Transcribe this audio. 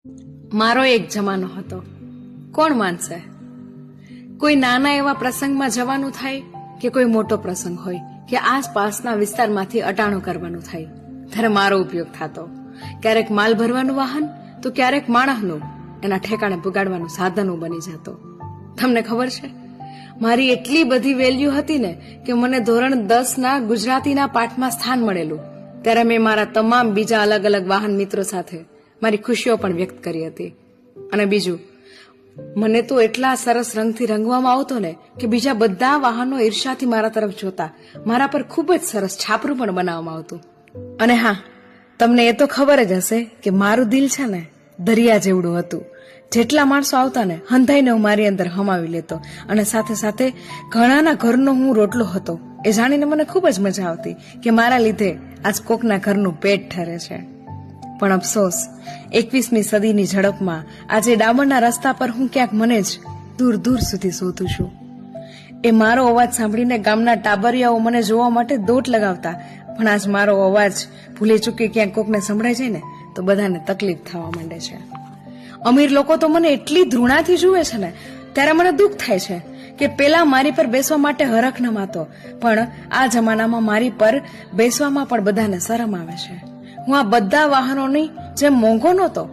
મારો એક જમાનો હતો, કોણ માનશે? કોઈ નાના એવા પ્રસંગમાં જવાનું થાય કે કોઈ મોટો પ્રસંગ હોય કે આસપાસના વિસ્તારમાંથી અટાણું કરવાનું થાય ત્યારે મારો ઉપયોગ થતો. ક્યારેક માલ ભરવાનું વાહન તો ક્યારેક માણસનું એના ઠેકાણે પુગાડવાનું સાધન બની જતો. તમને ખબર છે, મારી એટલી બધી વેલ્યુ હતી ને કે મને ધોરણ 10 ગુજરાતીના પાઠમાં સ્થાન મળેલું. ત્યારે મેં મારા તમામ બીજા અલગ અલગ વાહન મિત્રો સાથે મારી ખુશીઓ પણ વ્યક્ત કરી હતી. અને બીજું, મને તો એટલા સરસ રંગથી રંગવામાં આવતો ને કે બીજા બધા વાહનો ઈર્ષાથી મારા તરફ જોતા. મારા પર ખૂબ જ સરસ છાપરું પણ બનાવવામાં આવતું. અને હા, તમને એ તો ખબર જ હશે કે મારું દિલ છે ને દરિયા જેવડું હતું. જેટલા માણસો આવતા ને હંધાઈને હું મારી અંદર હમાવી લેતો. અને સાથે સાથે ઘણાના ઘરનો હું રોટલો હતો. એ જાણીને મને ખૂબ જ મજા આવતી કે મારા લીધે આજ કોકના ઘરનું પેટ ઠરે છે. પણ અફસોસ, 21મી સદીની ઝડપમાં આજે ડામરના રસ્તા પર હું ક્યાંક મને જ દૂર દૂર સુધી શોધું છું. એ મારો અવાજ સાંભળીને ગામના ટાબરિયાઓ મને જોવા માટે દોટ લગાવતા. પણ આજ મારો અવાજ ભૂલી ચૂકી ક્યાંક કોકને સંભળાય જાય ને તો બધાને તકલીફ થવા માંડે છે. અમીર લોકો તો મને એટલી ધૃણાથી જુએ છે ને ત્યારે મને દુઃખ થાય છે કે પેલા મારી પર બેસવા માટે હરખ ન માતો, પણ આ જમાનામાં મારી પર બેસવામાં પણ બધાને શરમ આવે છે. હું આ બધા વાહનોની જેમ મોંઘો નહોતો,